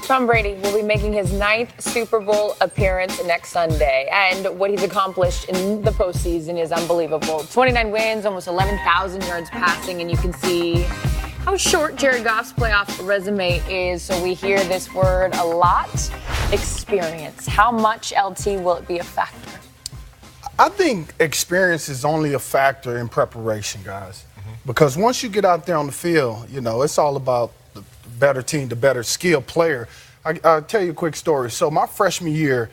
Tom Brady will be making his 9th Super Bowl appearance next Sunday, and what he's accomplished in the postseason is unbelievable. 29 wins, almost 11,000 yards passing, and you can see how short Jared Goff's playoff resume is, so we hear this word a lot. Experience. How much, LT, will it be a factor? I think experience is only a factor in preparation, guys. Because once you get out there on the field, you know, it's all about the better team, the better skilled player. I'll tell you a quick story. So my freshman year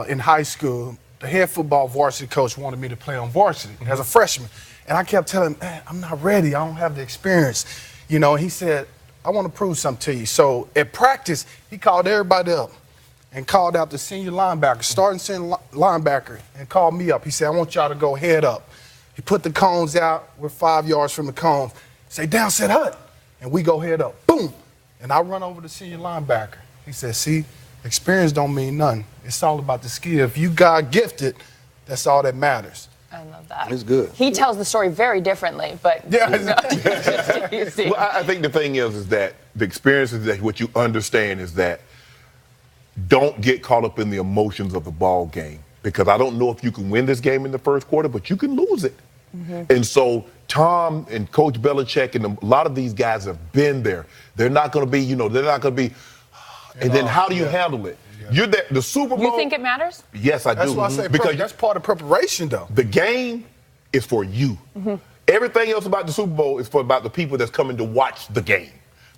in high school, the head football varsity coach wanted me to play on varsity as a freshman. And I kept telling him, man, I'm not ready. I don't have the experience. You know, and he said, I want to prove something to you. So at practice, he called everybody up and called out the senior linebacker, starting senior linebacker, and called me up. He said, I want y'all to go head up. He put the cones out. We're 5 yards from the cones. Say, down, set, hut. And we go head up. Boom. And I run over to senior linebacker. He said, see, experience don't mean nothing. It's all about the skill. If you got gifted, that's all that matters. I love that. It's good. He tells the story very differently, but Yeah. Well, I think the thing is that the experience is that what you understand is that don't get caught up in the emotions of the ball game, because I don't know if you can win this game in the first quarter, but you can lose it. And so Tom and Coach Belichick and a lot of these guys have been there. They're not going to be, they're not going to be. And then how do you handle it? You're there, the Super Bowl. You think it matters? Yes, I do. That's why I say because that's part of preparation, though. the game is for you. Everything else about the Super Bowl is for about the people that's coming to watch the game.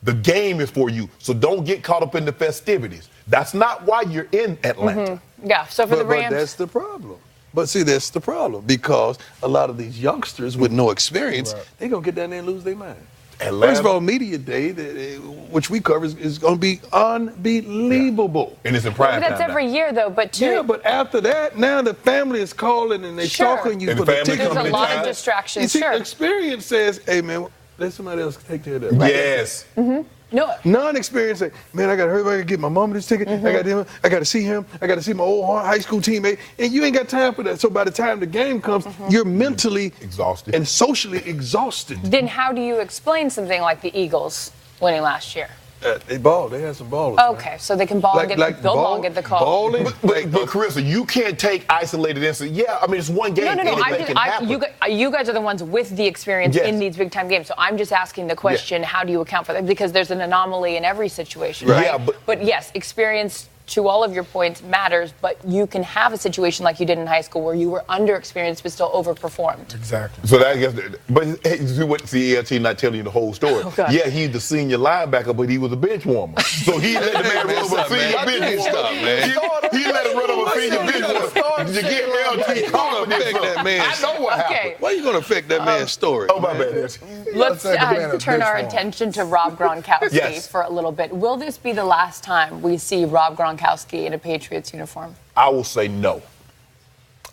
The game is for you. So don't get caught up in the festivities. That's not why you're in Atlanta. Yeah, so for the Rams. But that's the problem. But see, that's the problem, because a lot of these youngsters with no experience, they're going to get down there and lose their mind. First of all, media day, which we cover, is going to be unbelievable. And it's in prime But that's time every year, though. But Yeah, but after that, now the family is calling and they're Sure. stalking you And for the the family ticket. there's a lot of time. distractions. You see, Sure. experience says, hey, man, let somebody else take care of that. now. Yes. No. Non-experience say, man, I got to hurry back and get my mom this ticket. I got to see him. I got to see my old high school teammate. And you ain't got time for that. So by the time the game comes, you're mentally Exhausted. and socially exhausted. Then how do you explain something like the Eagles winning last year? They balled. They had some ballers. man. Okay, so they can ball and get they'll ball and get the call. Balling. But Carissa, you can't take isolated incidents. Yeah, I mean, it's one game. No. Anything can happen. You guys are the ones with the experience Yes. in these big time games. So I'm just asking the question: how do you account for that? Because there's an anomaly in every situation, Right. right? Yeah, but yes, experience, to all of your points, matters. But you can have a situation like you did in high school where you were underexperienced but still overperformed. Exactly. So that I guess, but hey, you see what CLT not telling you the whole story. Oh, God. Yeah, he's the senior linebacker, but he was a bench warmer. So he let the man run over a senior bench warmer. He let him run over a senior bench warmer. You get LT confidence. affect that man's- I know what Okay. happened. Why are you going to affect that man's story? Oh, my bad. Let's take a man turn of our bench warmer. attention to Rob Gronkowski Yes. for a little bit. Will this be the last time we see Rob Gronkowski in a Patriots uniform? I will say no.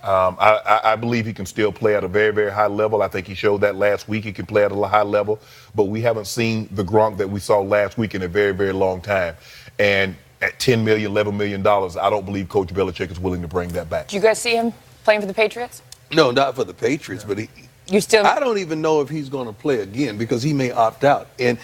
I believe he can still play at a very, very high level. I think he showed that last week. He can play at a high level, but we haven't seen the Gronk that we saw last week in a very, very long time. And at $10 million, $11 million, I don't believe Coach Belichick is willing to bring that back. Do you guys see him playing for the Patriots? No, not for the Patriots, but You still? I don't even know if he's going to play again because he may opt out. And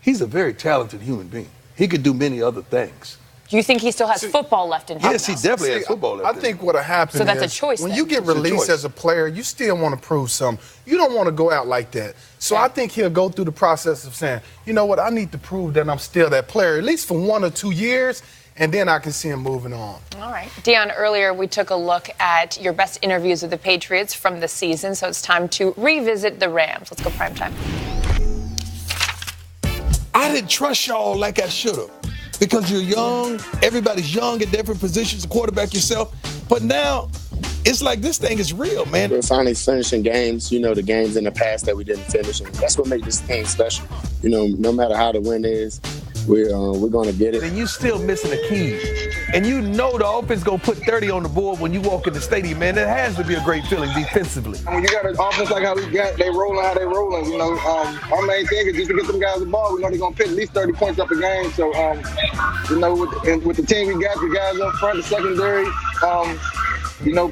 he's a very talented human being. He could do many other things. Do you think he still has football left in him? Yes, he definitely has football left I in think what'll happen So that's a is choice when then. you get It's a released choice. as a player, you still want to prove something. You don't want to go out like that. So I think he'll go through the process of saying, you know what, I need to prove that I'm still that player, at least for 1 or 2 years, and then I can see him moving on. All right. Deion, earlier we took a look at your best interviews with the Patriots from the season, so it's time to revisit the Rams. Let's go primetime. I didn't trust y'all like I should have because you're young. Everybody's young at different positions, a quarterback yourself. But now it's like this thing is real, man. We're finally finishing games, the games in the past that we didn't finish. And that's what makes this team special. No matter how the win is, we're going to get it. And you still missing a key. And you know the offense going to put 30 on the board when you walk in the stadium, man. It has to be a great feeling defensively. When you got an offense like how we got, they rolling how they rolling. Our main thing is just to get them guys the ball. We know they're gonna pick at least 30 points up a game. So, with the team we got, the guys up front, the secondary,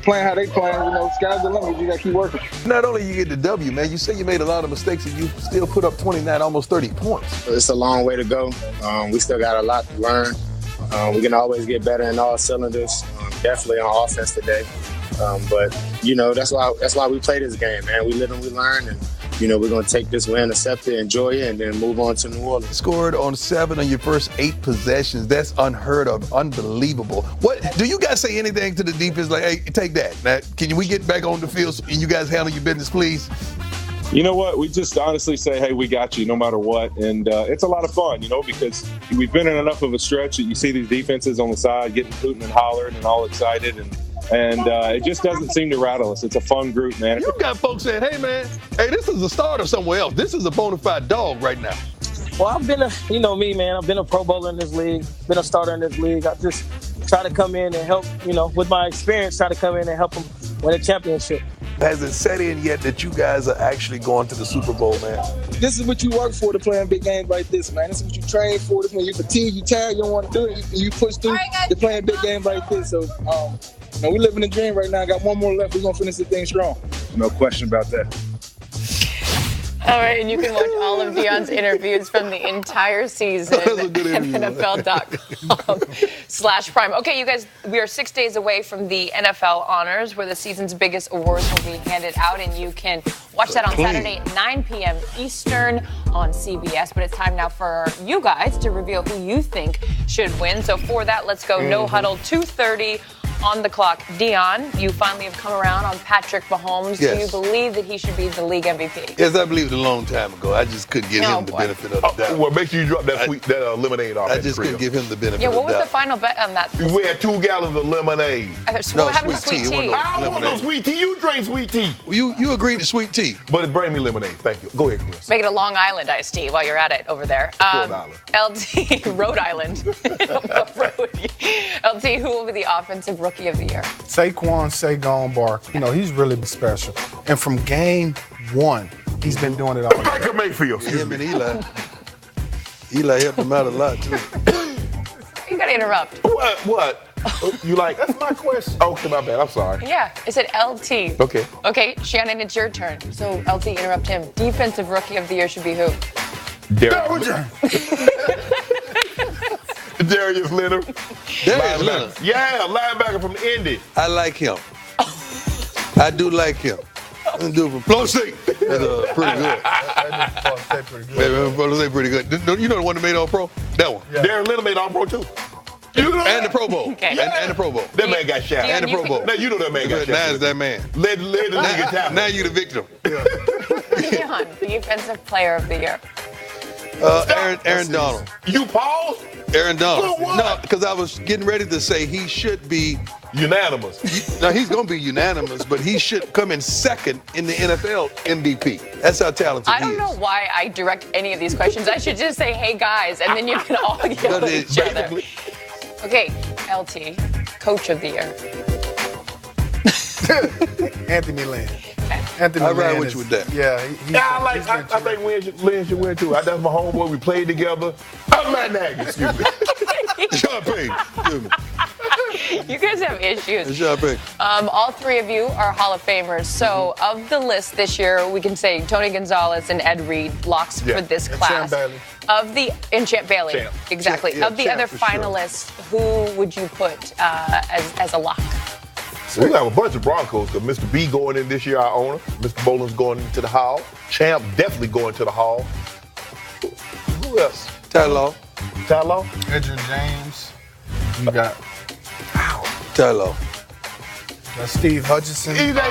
playing how they playing. Sky's the limit. You got to keep working. Not only you get the W, man, you say you made a lot of mistakes and you still put up 29, almost 30 points. It's a long way to go. We still got a lot to learn. We can always get better in all cylinders. Definitely on offense today. But that's why we play this game, man. We live and we learn, and we're going to take this win, accept it, enjoy it, and then move on to New Orleans. Scored on 7 of your first 8 possessions. That's unheard of, unbelievable. What do you guys say anything to the defense like, hey, take that? Now, can we get back on the field and you guys handle your business, please? You know what? We just honestly say, hey, we got you no matter what. And it's a lot of fun, because we've been in enough of a stretch that you see these defenses on the side getting hooting and hollering and all excited. And it just doesn't seem to rattle us. It's a fun group, man. You got folks saying, hey, man, this is a starter somewhere else. This is a bona fide dog right now. Well, I've been me, man. I've been a Pro Bowler in this league, been a starter in this league. I just try to come in and help, with my experience, try to come in and help them win a championship. Has it set in yet that you guys are actually going to the Super Bowl, man? This is what you work for to play in big games like this, man. This is what you train for. This is when you're fatigued, you're tired, you don't want to do it. You push through to play in big games like this. So, we're living the dream right now. Got one more left. We're going to finish the thing strong. No question about that. All right, and you can watch all of Deion's interviews from the entire season at NFL.com/prime. Okay, you guys, we are 6 days away from the NFL Honors, where the season's biggest awards will be handed out, and you can watch that on Saturday at 9 p.m. Eastern on CBS. But it's time now for you guys to reveal who you think should win. So for that, let's go no huddle, 2:30 on the clock. Deion, you finally have come around on Patrick Mahomes. Yes. Do you believe that he should be the league MVP? Yes, I believed a long time ago. I just couldn't give him the benefit of the doubt. Well, make sure you drop that lemonade off. I just couldn't give him the benefit of the doubt. Yeah, what was the final bet on that? We had 2 gallons of lemonade. What happened to sweet tea? I don't want no sweet tea. You drink sweet tea. You agreed to sweet tea. But bring me lemonade. Thank you. Go ahead, Chris. Make it a Long Island iced tea while you're at it over there. Rhode Island. LT, Rhode Island. LT, who will be the offensive rookie of the year? Saquon Barkley. He's really special. And from game 1, he's been doing it all. Baker Mayfield. Him and Eli helped him out a lot, too. You got to interrupt. What? You like? That's my question. Okay, my bad. I'm sorry. Yeah, I said LT. Okay. Okay, Shannon, it's your turn. So, LT, interrupt him. Defensive rookie of the year should be who? Darius Leonard. Darius Leonard. Yeah, linebacker from Indy. I like him. I do like him. I'm do it from Florida State. That's pretty good. Florida State pretty good. You know the one that made All-Pro? That one. Yeah. Darius Leonard made All-Pro too. You know and the Pro Bowl. Okay. And the Pro Bowl. That man got shot. And the Pro Bowl. Now you know that man got shot. Now it's that man. Led the league in tackles. Now you the victim. Deion, defensive player of the year. Aaron Donald. You pause? Aaron Donald. For what? No, because I was getting ready to say he should be unanimous. Now he's going to be unanimous, but he should come in second in the NFL MVP. That's how talented he is. I don't know why I direct any of these questions. I should just say, hey, guys, and then you can all yell at each other. Okay, LT, coach of the year. Anthony Lynn. I ride with you with that. Yeah. I think Lynn should win too. That's my homeboy. We played together. I'm Matt Nagy. Excuse me. Sean Payne. Excuse me. You guys have issues. Sean Payne. All 3 of you are Hall of Famers. So of the list this year, we can say Tony Gonzalez and Ed Reed locks for this class. And Champ Bailey. Champ. Exactly. Champ, of the other finalists, who would you put as a lock? We have a bunch of Broncos because Mr. B going in this year, our owner. Mr. Boland's going into the Hall. Champ definitely going to the Hall. Who else? Tyler. Edgerrin James. You got Tyler. Steve Hutchinson. Anybody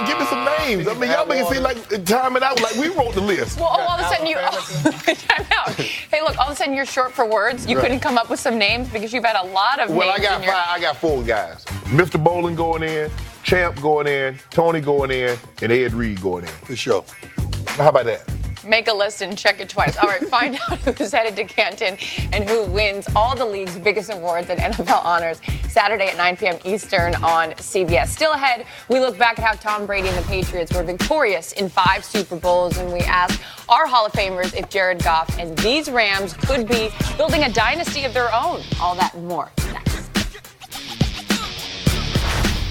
give me some names. I mean, y'all make it seem like time it out like we wrote the list. Well, all of a sudden time out. Hey, look, all of a sudden you're short for words. You couldn't come up with some names because you've had a lot of names. Well, I got 4 guys. Mr. Boland going in, Champ going in, Tony going in, and Ed Reed going in. For sure. How about that? Make a list and check it twice. All right, find out who's headed to Canton and who wins all the league's biggest awards and NFL honors Saturday at 9 p.m. Eastern on CBS. Still ahead, we look back at how Tom Brady and the Patriots were victorious in 5 Super Bowls, and we ask our Hall of Famers if Jared Goff and these Rams could be building a dynasty of their own. All that and more next.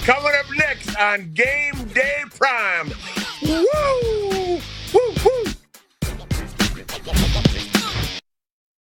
Coming up next on Game Day Prime. Woo!